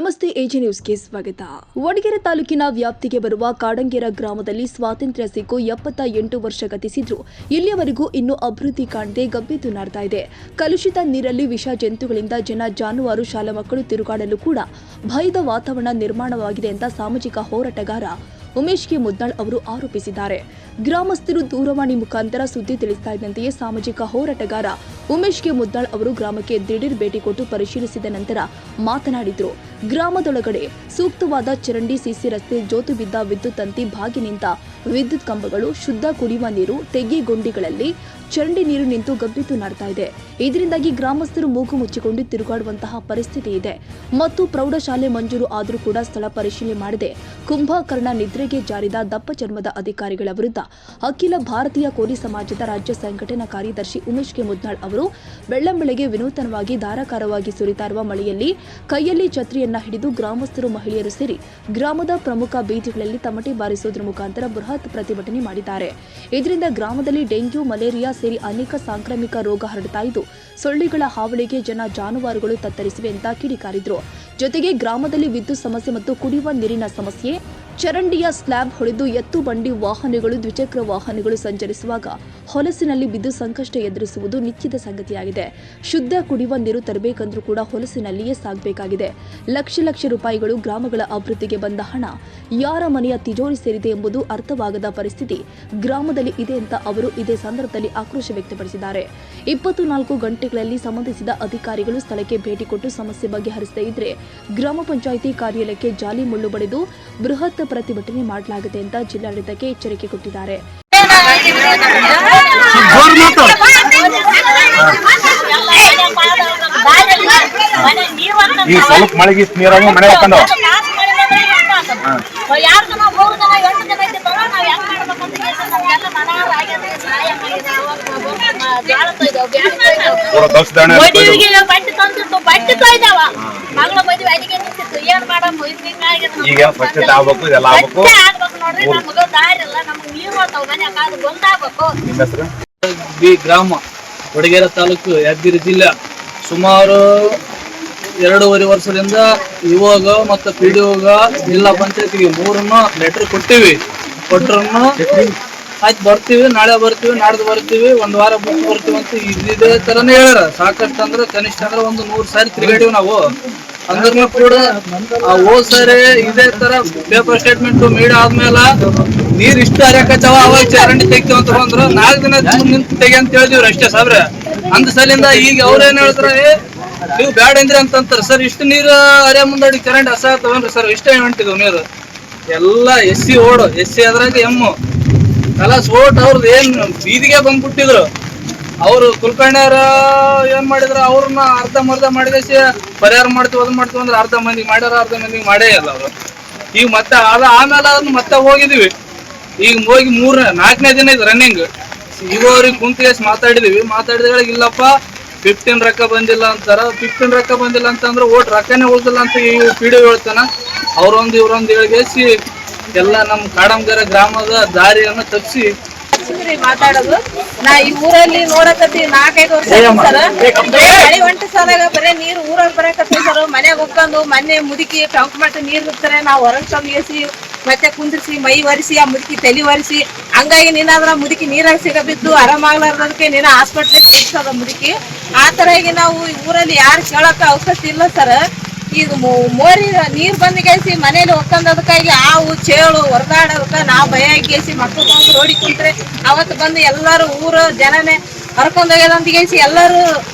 ನಮಸ್ತೆ ಎಜಿ ನ್ಯೂಸ್ಗೆ ಸ್ವಾಗತ. ವಡಗೇರೆ ತಾಲೂಕಿನ ವ್ಯಾಪ್ತಿಗೆ ಬರುವ ಕಾಡಂಗೇರ ಗ್ರಾಮದಲ್ಲಿ ಸ್ವಾತಂತ್ರ್ಯ ಸಿಕ್ಕು 78 ವರ್ಷ ಗತಿಸಿದ್ರು ಇಲ್ಲಿಯವರೆಗೂ ಇನ್ನೂ ಅಭಿವೃದ್ಧಿ ಕಾಣದೆ ಗಬ್ಬೆದ್ದು ನಾಡ್ತಾ ಇದೆ. ಕಲುಷಿತ ನೀರಲ್ಲಿ ವಿಷ ಜಂತುಗಳಿಂದ ಜನ ಜಾನುವಾರು ಶಾಲಾ ಮಕ್ಕಳು ತಿರುಗಾಡಲು ಕೂಡ ಭಯದ ವಾತಾವರಣ ನಿರ್ಮಾಣವಾಗಿದೆ ಅಂತ ಸಾಮಾಜಿಕ ಹೋರಾಟಗಾರ ಉಮೇಶ್ ಕೆ ಮುದ್ನಾಳ್ ಅವರು ಆರೋಪಿಸಿದ್ದಾರೆ. ಗ್ರಾಮಸ್ಥರು ದೂರವಾಣಿ ಮುಖಾಂತರ ಸುದ್ದಿ ತಿಳಿಸ್ತಾ ಇದ್ದಂತೆಯೇ ಸಾಮಾಜಿಕ ಹೋರಾಟಗಾರ ಉಮೇಶ್ ಕೆ ಮುದ್ನಾಳ್ ಅವರು ಗ್ರಾಮಕ್ಕೆ ದಿಢೀರ್ ಭೇಟಿ ಕೊಟ್ಟು ಪರಿಶೀಲಿಸಿದ ನಂತರ ಮಾತನಾಡಿದರು. ಗ್ರಾಮದೊಳಗಡೆ ಸೂಕ್ತವಾದ ಚರಂಡಿ, ಸಿಸಿ ರಸ್ತೆ, ಜೋತು ಬಿದ್ದ ವಿದ್ಯುತ್ ತಂತಿ, ಬಾಗಿ ನಿಂತ ವಿದ್ಯುತ್ ಕಂಬಗಳು, ಶುದ್ಧ ಕುಡಿಯುವ ನೀರು, ತೆಗ್ಗೆ ಗುಂಡಿಗಳಲ್ಲಿ ಚರಂಡಿ ನೀರು ನಿಂತು ಗಬ್ಬೆದ್ದು ನಾಡ್ತಾ ಇದೆ. ಇದರಿಂದಾಗಿ ಗ್ರಾಮಸ್ಥರು ಮೂಗು ಮುಚ್ಚಿಕೊಂಡು ತಿರುಗಾಡುವಂತಹ ಪರಿಸ್ಥಿತಿ ಇದೆ ಮತ್ತು ಪ್ರೌಢಶಾಲೆ ಮಂಜೂರು ಆದರೂ ಕೂಡ ಸ್ಥಳ ಪರಿಶೀಲನೆ ಮಾಡದೆ ಕುಂಭಕರ್ಣ ನಿದ್ರೆಗೆ ಜಾರಿದ ದಪ್ಪ ಚರ್ಮದ ಅಧಿಕಾರಿಗಳ ವಿರುದ್ಧ ಅಖಿಲ ಭಾರತೀಯ ಕೋಲಿ ಸಮಾಜದ ರಾಜ್ಯ ಸಂಘಟನಾ ಕಾರ್ಯದರ್ಶಿ ಉಮೇಶ್ ಕೆ ಮುದ್ನಾಳ್ ಅವರು ಬೆಳ್ಳಂಬೆಳಗ್ಗೆ ವಿನೂತನವಾಗಿ ಧಾರಾಕಾರವಾಗಿ ಸುರಿತಾ ಇರುವ ಮಳೆಯಲ್ಲಿ ಕೈಯಲ್ಲಿ ಛತ್ರಿಯನ್ನ ಹಿಡಿದು ಗ್ರಾಮಸ್ಥರು, ಮಹಿಳೆಯರು ಸೇರಿ ಗ್ರಾಮದ ಪ್ರಮುಖ ಬೀದಿಗಳಲ್ಲಿ ತಮಟೆ ಬಾರಿಸುವುದರ ಮುಖಾಂತರ ಬೃಹತ್ ಪ್ರತಿಭಟನೆ ಮಾಡಿದ್ದಾರೆ. ಇದರಿಂದ ಗ್ರಾಮದಲ್ಲಿ ಡೆಂಗ್ಯೂ, ಮಲೇರಿಯಾ ಸೇರಿ ಅನೇಕ ಸಾಂಕ್ರಾಮಿಕ ರೋಗ ಹರಡ್ತಾ ಇದ್ದು ಸೊಳ್ಳೆಗಳ ಹಾವಳಿಗೆ ಜನ, ಜಾನುವಾರುಗಳು ತತ್ತರಿಸಿವೆ ಅಂತ ಕಿಡಿಕಾರಿದ್ರು. ಜೊತೆಗೆ ಗ್ರಾಮದಲ್ಲಿ ವಿದ್ಯುತ್ ಸಮಸ್ಯೆ ಮತ್ತು ಕುಡಿಯುವ ನೀರಿನ ಸಮಸ್ಯೆ, ಚರಂಡಿಯ ಸ್ಲ್ಯಾಬ್ ಹೊಡೆದು ಎತ್ತು ಬಂಡಿ ವಾಹನಗಳು, ದ್ವಿಚಕ್ರ ವಾಹನಗಳು ಸಂಚರಿಸುವಾಗ ಹೊಲಸಿನಲ್ಲಿ ಬಿದ್ದು ಸಂಕಷ್ಟ ಎದುರಿಸುವುದು ನಿತ್ಯದ ಸಂಗತಿಯಾಗಿದೆ. ಶುದ್ಧ ಕುಡಿಯುವ ನೀರು ತರಬೇಕಂದ್ರೂ ಕೂಡ ಹೊಲಸಿನಲ್ಲಿಯೇ ಸಾಗಬೇಕಾಗಿದೆ. ಲಕ್ಷ ರೂಪಾಯಿಗಳು ಗ್ರಾಮಗಳ ಅಭಿವೃದ್ಧಿಗೆ ಬಂದ ಹಣ ಯಾರ ಮನೆಯ ತಿಜೋರಿ ಸೇರಿದೆ ಎಂಬುದು ಅರ್ಥವಾಗದ ಪರಿಸ್ಥಿತಿ ಗ್ರಾಮದಲ್ಲಿ ಇದೆ ಅಂತ ಅವರು ಇದೇ ಸಂದರ್ಭದಲ್ಲಿ ಆಕ್ರೋಶ ವ್ಯಕ್ತಪಡಿಸಿದ್ದಾರೆ. 24 ಗಂಟೆಗಳಲ್ಲಿ ಸಂಬಂಧಿಸಿದ ಅಧಿಕಾರಿಗಳು ಸ್ಥಳಕ್ಕೆ ಭೇಟಿ ಕೊಟ್ಟು ಸಮಸ್ಯೆ ಬಗೆಹರಿಸದೇ ಇದ್ರೆ ಗ್ರಾಮ ಪಂಚಾಯಿತಿ ಕಾರ್ಯಾಲಯಕ್ಕೆ ಜಾಲಿ ಮುಳ್ಳು ಬಡಿದು ಬೃಹತ್ ಪ್ರತಿಭಟನೆ ಮಾಡಲಾಗಿದೆ ಅಂತ ಜಿಲ್ಲಾಡಳಿತಕ್ಕೆ ಎಚ್ಚರಿಕೆ ಕೊಟ್ಟಿದ್ದಾರೆ. ಗ್ರಾಮ ವಡಗೇರೆ ತಾಲೂಕು, ಯಾದಗಿರಿ ಜಿಲ್ಲೆ. ಸುಮಾರು 2.5 ವರ್ಷದಿಂದ ಇವಾಗ ಮತ್ತು ಪಿಡಿಒಗ ಜಿಲ್ಲಾ ಪಂಚಾಯತಿಗೆ 3 ಲೆಟರ್ ಕೊಟ್ಟಿವಿ. ಕೊಟ್ಟರು ಆಯ್ತು ಬರ್ತೀವಿ, ನಾಳೆ ಬರ್ತೀವಿ, ನಾಡ್ದು ಬರ್ತೀವಿ, 1 ವಾರ ಬಿಟ್ಟು ಬರ್ತೀವಿ ಅಂತ ಇದೇ ತರನೇ ಹೇಳ್ಯಾರ. ಸಾಕಷ್ಟು ಅಂದ್ರೆ ಕನಿಷ್ಠ ಅಂದ್ರೆ 100 ಸಾರಿ ತಿರುಗಾಡಿವಿ ನಾವು. ಅಂದ್ರೂ ಕೂಡ ಹೋದ್ ಸಾರಿ ಇದೇ ತರ ಪೇಪರ್ ಸ್ಟೇಟ್ಮೆಂಟ್ ಮೀಡ್ ಆದ್ಮೇಲೆ ನೀರ್ ಇಷ್ಟು ಹರಿಯಕತ್ತಾವ, ಅವಾಗ ಚರಂಡಿ ತೆಗಿತೀವಿ ಅಂತ ಬಂದ್ರು. 4 ದಿನ ನಿಂತು ತೆಗಿ ಅಂತ ಹೇಳಿದಿವ್ರಿ ಅಷ್ಟೇ ಸಾಬ್ರೆ. ಅಂದ ಸಲಿಂದ ಈಗ ಅವ್ರೇನ್ ಹೇಳ್ತಾರೆ, ನೀವು ಬ್ಯಾಡ ಅಂದ್ರಿ ಅಂತಂತಾರ. ಸರ್ ಇಷ್ಟು ನೀರು ಹರಿಯ ಮುಂದಾಡಿ ಚರಂಡಿ ಹಸ ತಗೊಂಡ್ರಿ ಸರ್, ಇಷ್ಟೇ ಹೊಂಟಿದ್ವು ನೀರು ಎಲ್ಲ SC ಓಡು, SC ಅದ್ರಾಗ ಎಮ್ಮು ಎಲ್ಲ ಸೋಟ್ ಅವ್ರದ್ದು ಏನ್ ಬೀದಿಗೆ ಬಂದ್ಬಿಟ್ಟಿದ್ರು. ಅವ್ರು ಕುಲಕರ್ಣಿಯವ್ರ ಏನ್ ಮಾಡಿದ್ರು, ಅವ್ರನ್ನ ಅರ್ಧಂಬರ್ಧ ಮಾಡಿದೇಸಿ ಪರಿಹಾರ ಮಾಡ್ತೀವಿ, ಅದನ್ನ ಮಾಡ್ತೀವಿ ಅಂದ್ರೆ ಅರ್ಧ ಮಂದಿಗೆ ಮಾಡ್ಯಾರ, ಅರ್ಧ ಮಂದಿಗೆ ಮಾಡೇ ಇಲ್ಲ ಅವರು. ಈಗ ಮತ್ತೆ ಆಮೇಲೆ ಅದನ್ನ ಮತ್ತೆ ಹೋಗಿದೀವಿ. ಈಗ ಹೋಗಿ 4ನೇ ದಿನ ಇದು ರನ್ನಿಂಗ್. ಈಗ ಅವ್ರಿಗೆ ಕುಂತಿಗೆ ಮಾತಾಡಿದಾಗ ಇಲ್ಲಪ್ಪ 15 ರೊಕ್ಕ ಬಂದಿಲ್ಲ ಅಂತಾರ. 15 ರೊಕ್ಕ ಬಂದಿಲ್ಲ ಅಂತಂದ್ರೆ ಓಟ್ ರೊಕ್ಕನೇ ಉಳ್ದಿಲ್ಲ ಅಂತ ಈ ಪಿಡಿಒ ಹೇಳ್ತಾನ. ಇವ್ರೊಂದು ಹೇಳಿಸಿ ಎಲ್ಲ ನಮ್ಮ ಕಾಡಂಗೇರ ಗ್ರಾಮದ ದಾರಿಯನ್ನು ತಪ್ಪಿಸಿ ಮಾತಾಡೋದು. ನಾ ಈ ಊರಲ್ಲಿ ನೋಡಕತ್ತಿ 4-5 ವರ್ಷ ಸರ್. ಮಳೆ ಒಂಟು ಸಾಲಾಗ ಬರೇ ನೀರು ಊರಲ್ಲಿ ಬರಕತ್ತಿ ಸರ್. ಮನೆಗೆ ಹೋಗ್ಕೊಂಡು ಮೊನ್ನೆ ಮುದುಕಿ ಟಂಕ್ ಮಟ್ಟ ನೀರು ಬಿಡ್ತಾರೆ, ನಾವು ಹೊರಗೆ ತಂದೇಸಿ ಮತ್ತೆ ಕುಂದಿರ್ಸಿ ಮೈ ಒರೆಸಿ ಆ ಮುದುಕಿ ತಲೆ ಒರೆಸಿ, ಹಂಗಾಗಿ ನೀನಾದ್ರ ಮುದುಕಿ ನೀರಾಗ ಸಿಗಬಿದ್ದು ಆರಾಮಾಗ್ಲಾರ್ದಕ್ಕೆ ನೀನ ಹಾಸ್ಪಿಟ್ಲಿಗೆ ಸಿಗ್ತದ ಮುದುಕಿ. ಆ ತರ ಆಗಿ ನಾವು ಊರಲ್ಲಿ ಯಾರು ಕೇಳೋಕೆ ಅವಕಾಶ ಇಲ್ಲ ಸರ್. ಈಗ ಮೋರಿ ನೀರ್ ಬಂದಿಗೇಸಿ ಮನೇಲಿ ಒಕ್ಕಂದದಕ್ಕಾಗಿ ಹಾವು ಚೇಳು ಹೊರದಾಡೋದಕ್ಕ ನಾವು ಭಯ ಆಗಿಸಿ ಮಕ್ಕಳು ಬಂದು ರೋಡಿ ಕುಂತ್ರೆ ಅವತ್ತು ಬಂದು ಎಲ್ಲರೂ ಊರ ಜನನೇ ಹರ್ಕೊಂಡೋಗ್ಯದಂತಗೇಸಿ ಎಲ್ಲರೂ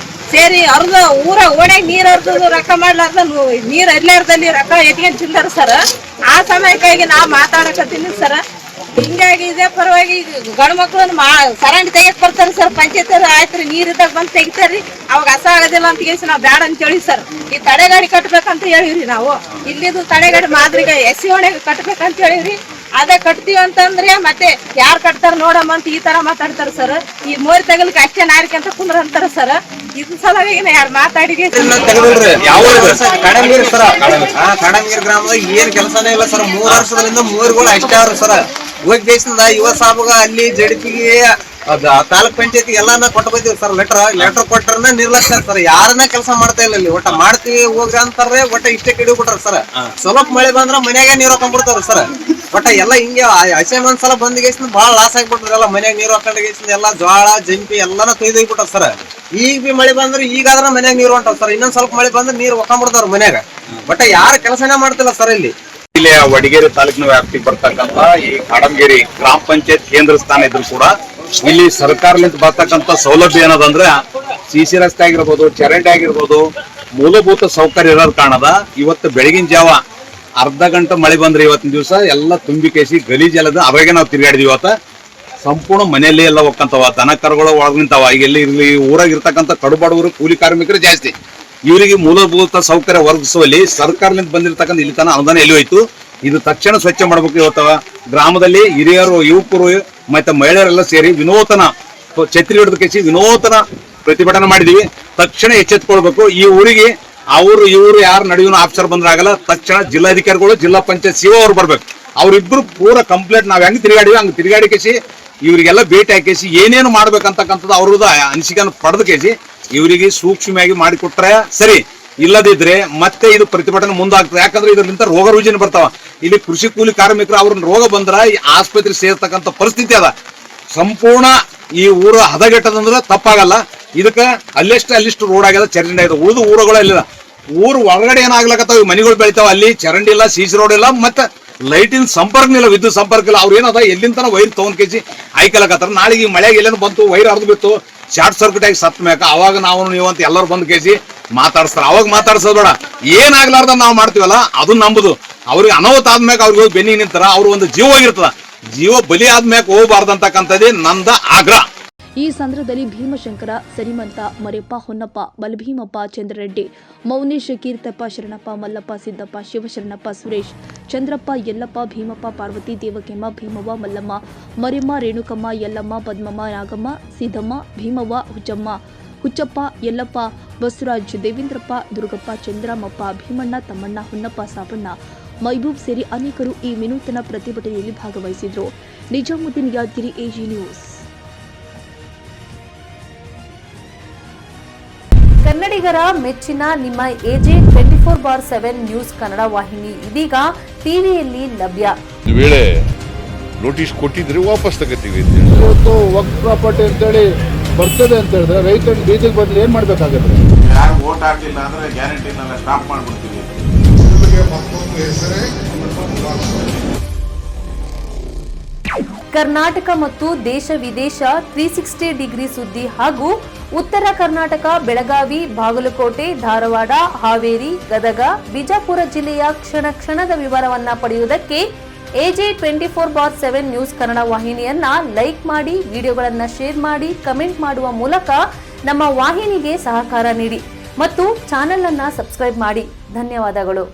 ಸೇರಿ ಅರ್ಧ ಊರ ಓಣ್ಯಾಗ ನೀರ್ ಹರ್ದು ರೊಕ್ಕ ಮಾಡ್ಲಾರ್ದ ನೀರ್ ಹರಿಲಾರ್ದಲ್ಲಿ ರೊಕ್ಕ ಎತ್ಕೊಂಡ್ ತಿಂದಾರ ಸರ್. ಆ ಸಮಯಕ್ಕಾಗಿ ನಾವು ಮಾತಾಡಕತ್ತೀನಿ ಸರ್. ಹಿಂಗಾಗಿ ಇದೇ ಪರವಾಗಿ ಗಂಡು ಮಕ್ಳು ಸರಂಡಿ ತೆಗಿಯಕ್ ಬರ್ತಾರೆ ಸರ್. ಪಂಚಾಯತ್ ಆಯ್ತ್ರಿ ನೀರಿದ್ದಾಗ ಬಂದು ತೆಗಿತಾರ್ರಿ, ಅವಾಗ ಹಸ ಆಗೋದಿಲ್ಲ ಅಂತ ಕೇಸಿ ನಾವು ಬ್ಯಾಡ ಅಂತ ಹೇಳಿ ಸರ್. ಈ ತಡೆಗಾಡಿ ಕಟ್ಬೇಕಂತ ಹೇಳಿವ್ರಿ ನಾವು. ಇಲ್ಲಿದು ತಡೆಗಾಡಿ ಮಾದ್ರಿಗೆ SC ಒಳಗೆ ಕಟ್ಬೇಕಂತ ಹೇಳಿವ್ರಿ. ಅದೇ ಕಟ್ತೀವಿ ಅಂತಂದ್ರೆ ಮತ್ತೆ ಯಾರು ಕಟ್ತಾರ ನೋಡಮ್ಮ ಅಂತ ಈ ತರ ಮಾತಾಡ್ತಾರ ಸರ್. ಈ ಮೋರಿ ತಗಲಿಕ್ಕೆ ಅಷ್ಟೇ ನಾರಿಕೆ ಅಂತ ಕುಂದ್ರ ಅಂತಾರ ಸರ್. ಇದು ಸಲುವಾಗಿ ಯಾರು ಮಾತಾಡಿಗೆ ಕಾಡಂಗೇರಿ ಗ್ರಾಮದಾಗ ಏನ್ ಕೆಲಸನೇ ಇಲ್ಲ ಸರ್. 3 ವರ್ಷದಿಂದ ಮೋರಿಗಳು ಅಷ್ಟೇ ಅವ್ರ ಸರ್. ಹೋಗಿ ದೇಶದಿಂದ ಯುವ ಸಾಬಗ ಅಲ್ಲಿ ಜಡಿಪಿಗೆ ತಾಲೂಕ್ ಪಂಚಾಯತಿ ಎಲ್ಲಾನ ಕೊಟ್ಟು ಬಂದಿವಿ ಸರ್. ಲೆಟರ್ ಕೊಟ್ರನ್ನ ನಿರ್ಲಕ್ಷ್ಯ ಸರ್. ಯಾರನ್ನ ಕೆಲಸ ಮಾಡ್ತಾ ಇಲ್ಲ ಇಲ್ಲಿ. ಒಟ್ಟ ಮಾಡ್ತೀವಿ ಹೋಗ್ರಿ ಅಂತಾರ್ರೆ. ಒಟ್ಟ ಇಷ್ಟೇ ಕಿಡಿ ಬಿಟ್ರ ಸರ್. ಸ್ವಲ್ಪ ಮಳೆ ಬಂದ್ರ ಮನ್ಯಾಗ ನೀರ್ ಹಾಕೊಂಡ್ಬಿಡ್ತಾರ ಸರ್. ಒಟ್ಟ ಎಲ್ಲಾ ಹಿಂಗೆ ಹಸೆನ್ ಒಂದ್ಸಲ ಬಂದ್ ಗೇಸಿಂದ ಬಹಳ ಲಾಸ್ ಆಗ್ಬಿಟ್ರಿ. ಎಲ್ಲ ಮನ್ಯಾಗ ನೀರ್ ಹಾಕೊಂಡ್ ಗೇಸಿಂದ ಎಲ್ಲಾ ಜೋಳ ಜಂಪಿ ಎಲ್ಲಾನ ತೊಯ್ದೋಗ್ಬಿಟ್ಟಾರ ಸರ್. ಈಗ ಬಿ ಮಳೆ ಬಂದ್ರೆ ಈಗಾದ್ರ ಮನ್ಯಾಗ ನೀರ್ ಹೊಂಟಾವ ಸರ್. ಇನ್ನೊಂದ್ ಸ್ವಲ್ಪ ಮಳೆ ಬಂದ್ರೆ ನೀರ್ ಹಾಕೊಂಡ್ಬಿಡ್ತಾರ ಮನ್ಯಾಗ. ಒಟ್ಟ ಯಾರು ಕೆಲಸನೇ ಮಾಡ್ತಿಲ್ಲ ಸರ್ ಇಲ್ಲಿ. ಇಲ್ಲಿ ವಡಗೇರಿ ತಾಲೂಕಿನ ವ್ಯಾಪ್ತಿಗೆ ಬರ್ತಕ್ಕಂತ ಈ ಕಾಡಂಗೇರಿ ಗ್ರಾಮ ಪಂಚಾಯತ್ ಕೇಂದ್ರ ಸ್ಥಾನ ಇದ್ರು ಕೂಡ ಇಲ್ಲಿ ಸರ್ಕಾರದಿಂದ ಬರ್ತಕ್ಕಂತ ಸೌಲಭ್ಯ ಏನದಂದ್ರೆ ಸಿಸಿ ರಸ್ತೆ ಆಗಿರ್ಬೋದು, ಚರಂಡಿ ಆಗಿರ್ಬೋದು, ಮೂಲಭೂತ ಸೌಕರ್ಯ ಇರೋದ್ ಕಾರಣದ ಇವತ್ತು ಬೆಳಗಿನ ಜಾವ ಅರ್ಧ ಗಂಟೆ ಮಳೆ ಬಂದ್ರೆ ಇವತ್ತಿನ ದಿವಸ ಎಲ್ಲ ತುಂಬಿ ಕೇಸಿ ಗಲೀಜೆಲ್ಲದ ಅವಾಗೆ ನಾವು ತಿರುಗಾಡಿದ್ವಿ. ಇವತ್ತ ಸಂಪೂರ್ಣ ಮನೆಯಲ್ಲಿ ಎಲ್ಲ ಹೋಗ್ಕಂತವ, ದನ ಕರುಗಳು ಒಳಗ್ ನಿಂತಾವ. ಈಗ ಇಲ್ಲಿ ಊರಾಗ ಇರ್ತಕ್ಕಂಥ ಕಡುಬಡವರು ಕೂಲಿ ಕಾರ್ಮಿಕರು ಜಾಸ್ತಿ. ಇವರಿಗೆ ಮೂಲಭೂತ ಸೌಕರ್ಯ ಒದಗಿಸುವಲ್ಲಿ ಸರ್ಕಾರದಿಂದ ಬಂದಿರತಕ್ಕಂಥ ಇಲ್ಲಿ ತನ ಅನುದಾನ ಎಲ್ಲಿ ಹೋಯ್ತು. ಇದು ತಕ್ಷಣ ಸ್ವಚ್ಛ ಮಾಡ್ಬೇಕು. ಇವತ್ತು ಗ್ರಾಮದಲ್ಲಿ ಹಿರಿಯರು, ಯುವಕರು ಮತ್ತೆ ಮಹಿಳೆಯರೆಲ್ಲ ಸೇರಿ ವಿನೂತನ ಛತ್ರಿ ಹಿಡಿದು ಕೇಸಿ ವಿನೂತನ ಪ್ರತಿಭಟನೆ ಮಾಡಿದೀವಿ. ತಕ್ಷಣ ಎಚ್ಚೆತ್ಕೊಳ್ಬೇಕು. ಈ ಊರಿಗೆ ಇವರು ಯಾರು ನಡೆಯುವ ಆಫೀಸರ್ ಬಂದ್ರೆ ಆಗಲ್ಲ. ತಕ್ಷಣ ಜಿಲ್ಲಾಧಿಕಾರಿಗಳು, ಜಿಲ್ಲಾ ಪಂಚಾಯತ್ ಸಿಒ ಅವ್ರು ಬರ್ಬೇಕು. ಅವ್ರಿಬ್ರು ಪೂರ ಕಂಪ್ಲೇಂಟ್ ನಾವ್ ಹೆಂಗ್ ತಿರುಗಾಡಿವಿ ಹಂಗ್ ತಿರುಗಾಡಿ ಕೇಸಿ ಇವರಿಗೆಲ್ಲ ಭೇಟಿ ಹಾಕಿಸಿ ಏನೇನು ಮಾಡ್ಬೇಕಂತಕ್ಕಂಥದ್ದು ಅವ್ರದ್ದು ಅನಿಸಿಕೆಯನ್ನು ಪಡೆದು ಕೇಸಿ ಇವರಿಗೆ ಸೂಕ್ಷ್ಮವಾಗಿ ಮಾಡಿಕೊಟ್ರೆ ಸರಿ. ಇಲ್ಲದಿದ್ರೆ ಮತ್ತೆ ಇದು ಪ್ರತಿಭಟನೆ ಮುಂದಾಗ್ತದೆ. ಯಾಕಂದ್ರೆ ಇದರಿಂದ ರೋಗ ರುಜಿನ ಬರ್ತಾವ. ಇಲ್ಲಿ ಕೃಷಿ ಕೂಲಿ ಕಾರ್ಮಿಕರು ಅವ್ರನ್ನ ರೋಗ ಬಂದ್ರ ಆಸ್ಪತ್ರೆ ಸೇರ್ತಕ್ಕಂಥ ಪರಿಸ್ಥಿತಿ ಅದ. ಸಂಪೂರ್ಣ ಈ ಊರು ಹದಗೆಟ್ಟದಂದ್ರೆ ತಪ್ಪಾಗಲ್ಲ. ಇದಕ್ಕ ಅಲ್ಲಿಷ್ಟು ರೋಡ್ ಆಗ್ಯದ, ಚರಂಡಿ ಆಗ್ಯದ. ಉಳಿದು ಊರುಗಳೆಲ್ಲ ಊರು ಒಳಗಡೆ ಏನಾಗ್ಲಕತ್ತಾವ, ಮನೆಗಳು ಬೆಳಿತಾವ. ಅಲ್ಲಿ ಚರಂಡಿ ಇಲ್ಲ, ಸಿಸಿ ರೋಡ್ ಇಲ್ಲ, ಮತ್ತೆ ಲೈಟಿನ ಸಂಪರ್ಕ ಇಲ್ಲ, ವಿದ್ಯುತ್ ಸಂಪರ್ಕ ಇಲ್ಲ. ಅವ್ರು ಏನದ ಎಲ್ಲಿಂದ ವೈರ್ ತಗೊಂಡ್ ಕೇಸಿ ಆಯ್ಕಲಕತ್ತಾರ. ನಾಳೆಗೆ ಈ ಮಳೆಗೆ ಎಲ್ಲೇನು ಬಂತು, ವೈರ್ ಹರಿದು ಬಿತ್ತು, ಶಾರ್ಟ್ ಸರ್ಕ್ಯೂಟ್ ಆಗಿ ಸತ್ ಮ್ಯಾಕ ಅವಾಗ ನೀವು ಅಂತ ಎಲ್ಲರೂ ಬಂದ್ ಕೇಸಿ ಮಾತಾಡ್ಸ್ತಾರ. ಅವಾಗ ಮಾತಾಡ್ಸೋದ್ ಬೇಡ. ಏನಾಗ್ಲಾರ್ದ ನಾವು ಮಾಡ್ತೀವಲ್ಲ ಅದು ನಂಬುದು. ಅವ್ರಿಗೆ ಅನಾಹುತ ಆದ್ಮ್ಯಾಗ ಅವ್ರಿಗೆ ಹೋಗಿ ಬೆನ್ನಿಗೆ ನಿಂತಾರ. ಅವ್ರು ಒಂದು ಜೀವ ಹೋಗಿರ್ತದ. ಜೀವ ಬಲಿ ಆದ್ಮ್ಯಾಗ ಹೋಗಬಾರ್ದಂತಕ್ಕಂಥದ್ದೇ ನಂದ ಆಗ್ರಹ. ಈ ಸಂದರ್ಭದಲ್ಲಿ ಭೀಮಶಂಕರ, ಸರಿಮಂತ, ಮರೆಪ್ಪ, ಹೊನ್ನಪ್ಪ, ಬಲಭೀಮಪ್ಪ, ಚಂದ್ರರೆಡ್ಡಿ, ಮೌನೇಶ್, ಕೀರ್ತಪ್ಪ, ಶರಣಪ್ಪ, ಮಲ್ಲಪ್ಪ, ಸಿದ್ದಪ್ಪ, ಶಿವಶರಣಪ್ಪ, ಸುರೇಶ್, ಚಂದ್ರಪ್ಪ, ಯಲ್ಲಪ್ಪ, ಭೀಮಪ್ಪ, ಪಾರ್ವತಿ, ದೇವಕೆಮ್ಮ, ಭೀಮವ್ವ, ಮಲ್ಲಮ್ಮ, ಮರಿಮ್ಮ, ರೇಣುಕಮ್ಮ, ಯಲ್ಲಮ್ಮ, ಪದ್ಮಮ್ಮ, ನಾಗಮ್ಮ, ಸಿದ್ದಮ್ಮ, ಭೀಮವ್ವ, ಹುಚ್ಚಪ್ಪ, ಯಲ್ಲಪ್ಪ, ಬಸವರಾಜ್, ದೇವೇಂದ್ರಪ್ಪ, ದುರ್ಗಪ್ಪ, ಚಂದ್ರಮಪ್ಪ, ಭೀಮಣ್ಣ, ತಮ್ಮಣ್ಣ, ಹೊನ್ನಪ್ಪ, ಸಾಬಣ್ಣ, ಮೈಬೂಬ್ ಸೇರಿ ಅನೇಕರು ಈ ವಿನೂತನ ಪ್ರತಿಭಟನೆಯಲ್ಲಿ ಭಾಗವಹಿಸಿದ್ರು. Nizamuddin Yadgiri, AG news. ಕನ್ನಡಿಗರ ಮೆಚ್ಚಿನ ನಿಮ್ಮ ಎಜೆ 24/7 ನ್ಯೂಸ್ ಕನ್ನಡ ವಾಹಿನಿ ಇದೀಗ ಟಿವಿಯಲ್ಲಿ ಲಭ್ಯ. ಒಂದು ವೇಳೆ ನೋಟಿಸ್ ಕೊಟ್ಟಿದ್ರೆ ವಾಪಸ್ ತಗೋತೀವಿ. ಇವತ್ತು ವಕ್ಫ್ ಪ್ರಾಪರ್ಟಿ ಅಂತೇಳಿ ಬರ್ತದೆ ಅಂತ ಹೇಳಿದ್ರೆ ರೈತರು ಬೀದಿಗೆ ಬಂದ್ರೆ ಏನ್ ಮಾಡ್ಬೇಕಾಗತ್ತೆ? ಯಾರು ವೋಟ್ ಹಾಕಿಲ್ಲ ಅಂದ್ರೆ ಗ್ಯಾರಂಟಿನೆಲ್ಲ ಸ್ಟಾಪ್ ಮಾಡ್ಬಿಡ್ತೀವಿ. ಕರ್ನಾಟಕ ಮತ್ತು ದೇಶ ವಿದೇಶ 360 ಡಿಗ್ರಿ ಸುದ್ದಿ ಹಾಗೂ ಉತ್ತರ ಕರ್ನಾಟಕ, ಬೆಳಗಾವಿ, ಬಾಗಲಕೋಟೆ, ಧಾರವಾಡ, ಹಾವೇರಿ, ಗದಗ, ಬಿಜಾಪುರ ಜಿಲ್ಲೆಯ ಕ್ಷಣ ಕ್ಷಣದ ವಿವರವನ್ನ ಪಡೆಯುವುದಕ್ಕೆ ಎಜೆ 24/7 ನ್ಯೂಸ್ ಕನ್ನಡ ವಾಹಿನಿಯನ್ನ ಲೈಕ್ ಮಾಡಿ, ವಿಡಿಯೋಗಳನ್ನ ಶೇರ್ ಮಾಡಿ, ಕಮೆಂಟ್ ಮಾಡುವ ಮೂಲಕ ನಮ್ಮ ವಾಹಿನಿಗೆ ಸಹಕಾರ ನೀಡಿ ಮತ್ತು ಚಾನೆಲ್ ಅನ್ನ ಸಬ್ಸ್ಕ್ರೈಬ್ ಮಾಡಿ. ಧನ್ಯವಾದಗಳು.